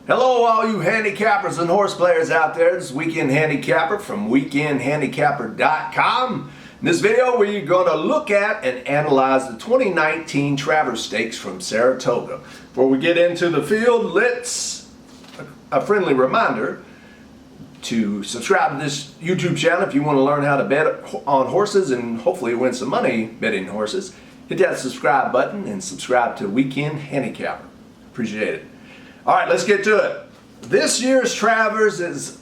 Hello all you handicappers and horse players out there. This is Weekend Handicapper from weekendhandicapper.com. In this video we're going to look at and analyze the 2019 Travers Stakes from Saratoga. Before we get into the field, let's a friendly reminder to subscribe to this YouTube channel if you want to learn how to bet on horses and hopefully win some money betting horses. Hit that subscribe button and subscribe to Weekend Handicapper. Appreciate it. All right, let's get to it. This year's Travers is,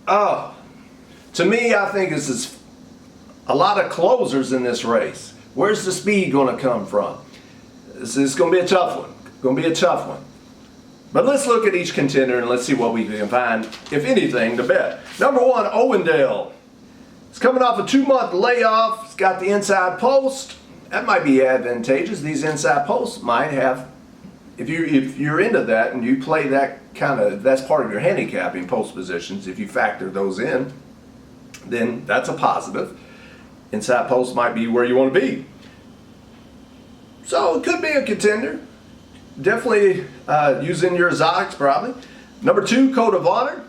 to me, I think this is a lot of closers in this race. Where's the speed going to come from? This is going to be a tough one. Going to be a tough one. But let's look at each contender and let's see what we can find, if anything, to bet. Number one, Owendale. It's coming off a 2-month layoff. It's got the inside post. That might be advantageous. These inside posts might have, if you're into that and you play that that's part of your handicapping post positions, if you factor those in, then that's a positive. Inside post might be where you want to be. So it could be a contender. Definitely using your exotics probably. Number two, Code of Honor.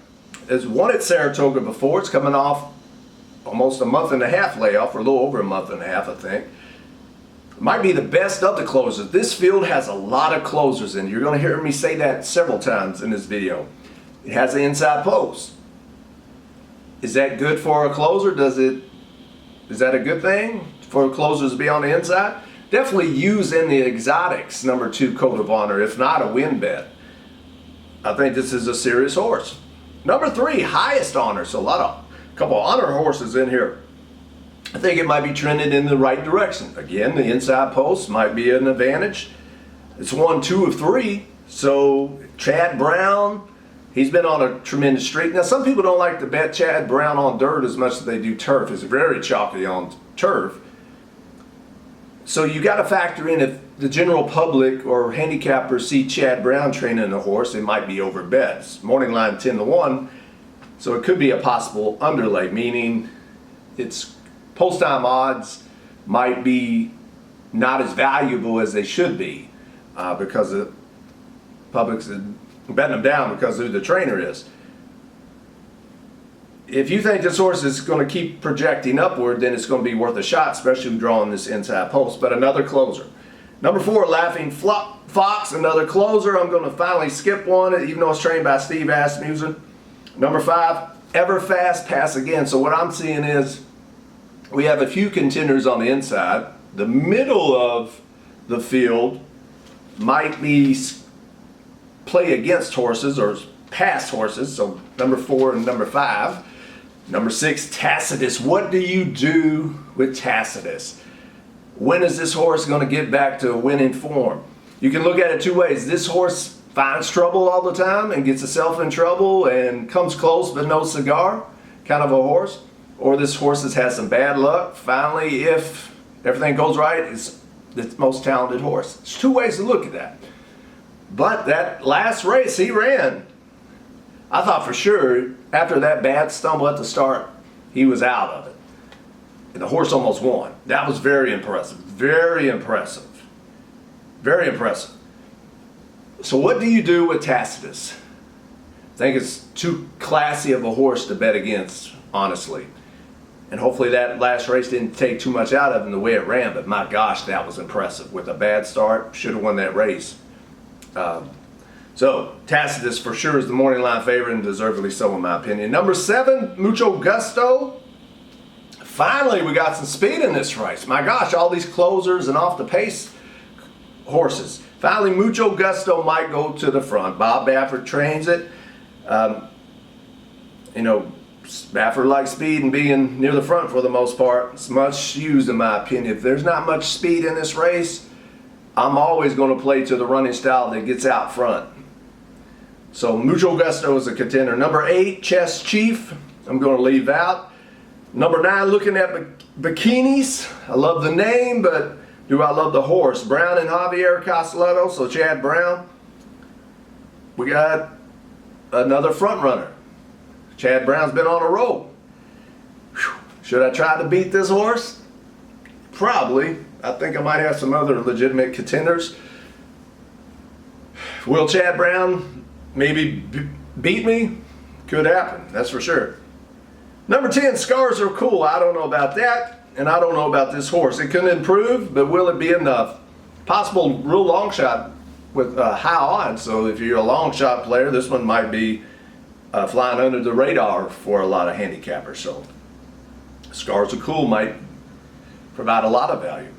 Has won at Saratoga before. It's coming off almost a month and a half layoff, or a little over a month and a half, I think. Might be the best of the closers. This field has a lot of closers in it. You're going to hear me say that several times in this video. It has an inside post. Is that good for a closer? Is that a good thing for closers to be on the inside? Definitely use in the exotics, number two, Code of Honor, if not a win bet. I think this is a serious horse. Number three, Highest Honor. So a couple of honor horses in here. I think it might be trending in the right direction. Again, the inside post might be an advantage. It's 1, 2 of 3. So Chad Brown, he's been on a tremendous streak. Now some people don't like to bet Chad Brown on dirt as much as they do turf. It's very chalky on turf. So you got to factor in, if the general public or handicappers see Chad Brown training a horse, it might be over bets. Morning line 10-1. So it could be a possible underlay, meaning it's post time odds might be not as valuable as they should be because the public's betting them down because of who the trainer is. If you think this horse is going to keep projecting upward, then it's going to be worth a shot, especially drawing this inside post. But another closer. Number four, Laughing Fox, another closer. I'm going to finally skip one, even though it's trained by Steve Asmussen. Number five, Everfast, Pass Again. So what I'm seeing is we have a few contenders on the inside. The middle of the field might be play against horses or past horses. So number 4 and number 5. Number 6, Tacitus. What do you do with Tacitus? When is this horse going to get back to a winning form? You can look at it two ways. This horse finds trouble all the time and gets itself in trouble and comes close but no cigar, kind of a horse. Or this horse has had some bad luck. Finally, if everything goes right, it's the most talented horse. There's two ways to look at that. But that last race he ran, I thought for sure after that bad stumble at the start, he was out of it. And the horse almost won. That was very impressive. Very impressive. Very impressive. So what do you do with Tacitus? I think it's too classy of a horse to bet against, honestly. And hopefully that last race didn't take too much out of him the way it ran, but my gosh, that was impressive. With a bad start, should have won that race. So Tacitus for sure is the morning line favorite, and deservedly so in my opinion. Number 7, Mucho Gusto. Finally, we got some speed in this race. My gosh, all these closers and off the pace horses. Finally, Mucho Gusto might go to the front. Bob Baffert trains it. Baffert likes speed and being near the front for the most part. It's much used in my opinion. If there's not much speed in this race, I'm always going to play to the running style that gets out front. So Mucho Gusto is a contender. Number 8, Chess Chief, I'm going to leave out. Number 9, looking at bikinis. I love the name, but Do I love the horse? Brown and Javier Castelletto, so Chad Brown. We got another front runner. Chad Brown's been on a roll. Whew. Should I try to beat this horse? Probably. I think I might have some other legitimate contenders. Will Chad Brown maybe beat me? Could happen, that's for sure. Number 10, Scars Are Cool. I don't know about that, and I don't know about this horse. It can improve, but will it be enough? Possible real long shot with high odds, so if you're a long shot player, this one might be flying under the radar for a lot of handicappers. So Scars Are Cool might provide a lot of value.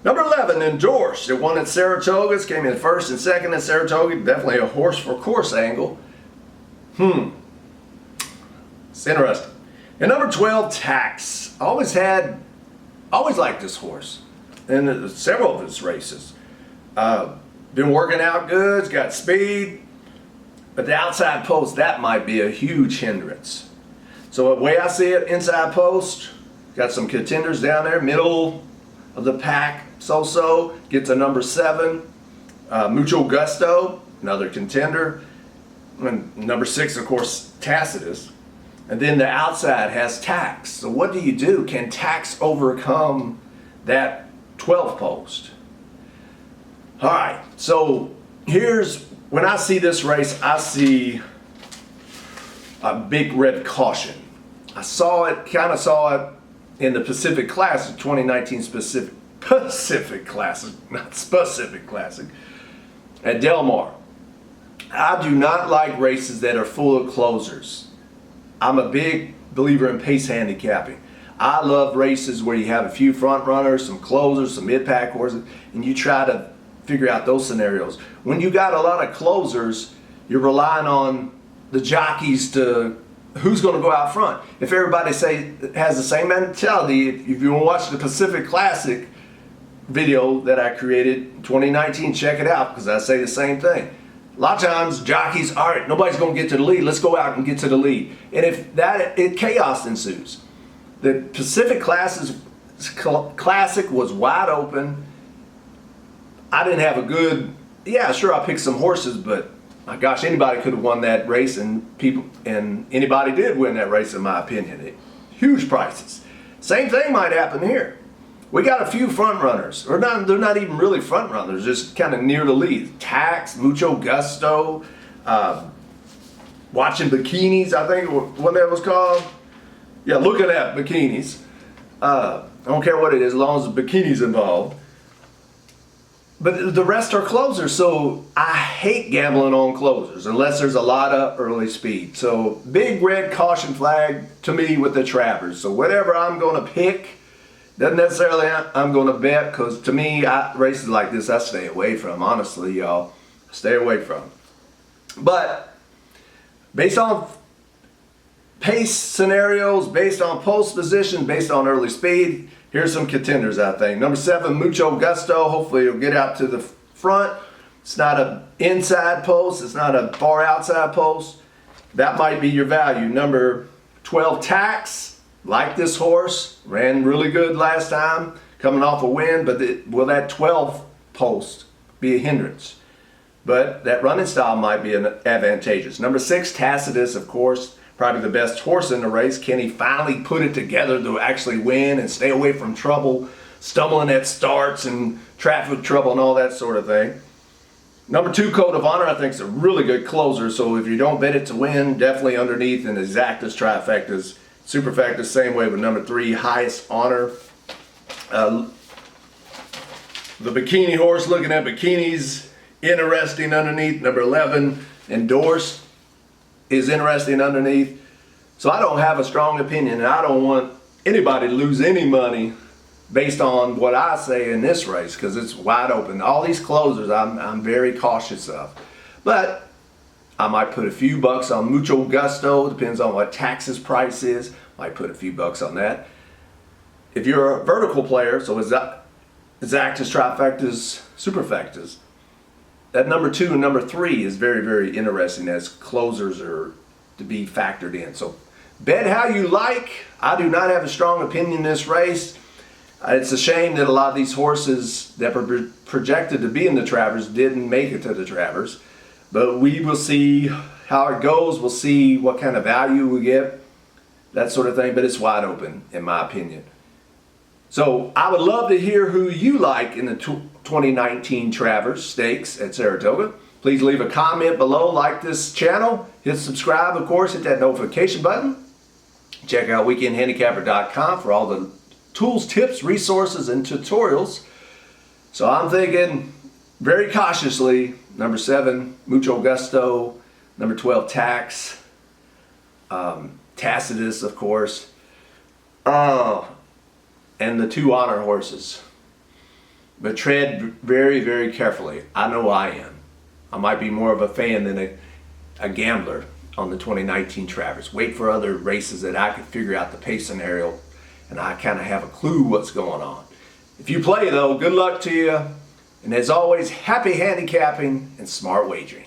Number 11, Endorsed. It won at Saratoga. Came in first and second at Saratoga. Definitely a horse for course angle. It's interesting. And number 12, Tax. Always liked this horse in several of his races. Been working out good. It's got speed. But the outside post, that might be a huge hindrance. So the way I see it, inside post, got some contenders down there, middle of the pack, so-so, get to number 7. Mucho Gusto, another contender. And number 6, of course, Tacitus. And then the outside has Tax. So what do you do? Can Tax overcome that 12 post? All right, so here's, when I see this race, I see a big red caution. I saw it, kind of saw it in the Pacific Classic, 2019 Pacific Classic, not Specific Classic, at Del Mar. I do not like races that are full of closers. I'm a big believer in pace handicapping. I love races where you have a few front runners, some closers, some mid-pack horses, and you try to figure out those scenarios. When you got a lot of closers, you're relying on the jockeys to who's going to go out front. If everybody has the same mentality, if you want to watch the Pacific Classic video that I created in 2019, check it out, because I say the same thing. A lot of times jockeys, all right, nobody's going to get to the lead, let's go out and get to the lead. And if that, chaos ensues. The Pacific Classic was wide open. I didn't have a good, yeah, sure, I picked some horses, but my gosh, anybody could have won that race, and anybody did win that race, in my opinion. Huge prices. Same thing might happen here. We got a few front runners, or they're not even really front runners, just kind of near the lead. Tax, Mucho Gusto, Watching Bikinis, I think what that was called. Yeah, looking at bikinis. I don't care what it is, as long as the bikini's involved. But the rest are closers, so I hate gambling on closers unless there's a lot of early speed. So big red caution flag to me with the Travers. So whatever I'm going to pick, doesn't necessarily I'm going to bet, because to me, races like this I stay away from. Honestly, y'all, stay away from. But based on pace scenarios, based on post position, based on early speed, here's some contenders, I think. Number 7, Mucho Gusto. Hopefully it'll get out to the front. It's not an inside post. It's not a far outside post. That might be your value. Number 12, Tax. Like this horse. Ran really good last time. Coming off a win. But will that 12 post be a hindrance? But that running style might be advantageous. Number 6, Tacitus, of course. Probably the best horse in the race. Can he finally put it together to actually win and stay away from trouble, stumbling at starts and traffic trouble and all that sort of thing? Number 2, Code of Honor, I think is a really good closer. So if you don't bet it to win, definitely underneath in exactas, trifectas, superfectas, same way with number 3, Highest Honor. The bikini horse, looking at bikinis, interesting underneath. Number 11, Endorsed, is interesting underneath. So I don't have a strong opinion, and I don't want anybody to lose any money based on what I say in this race, because it's wide open. All these closers I'm very cautious of. But I might put a few bucks on Mucho Gusto, depends on what Tax's price is. Might put a few bucks on that. If you're a vertical player, so exactas, trifectas, superfectas, that number 2 and number 3 is very, very interesting as closers are to be factored in. So bet how you like. I do not have a strong opinion in this race. It's a shame that a lot of these horses that were projected to be in the Travers didn't make it to the Travers. But we will see how it goes. We'll see what kind of value we get, that sort of thing. But it's wide open, in my opinion. So I would love to hear who you like in the 2019 Travers Stakes at Saratoga. Please leave a comment below, like this channel, hit subscribe, of course, hit that notification button. Check out weekendhandicapper.com for all the tools, tips, resources, and tutorials. So I'm thinking very cautiously, number 7, Mucho Gusto, number 12, Tax, Tacitus, of course, and the 2 honor horses. But tread very, very carefully. I know I am. I might be more of a fan than a gambler on the 2019 Travers. Wait for other races that I can figure out the pace scenario and I kind of have a clue what's going on. If you play though, good luck to you. And as always, happy handicapping and smart wagering.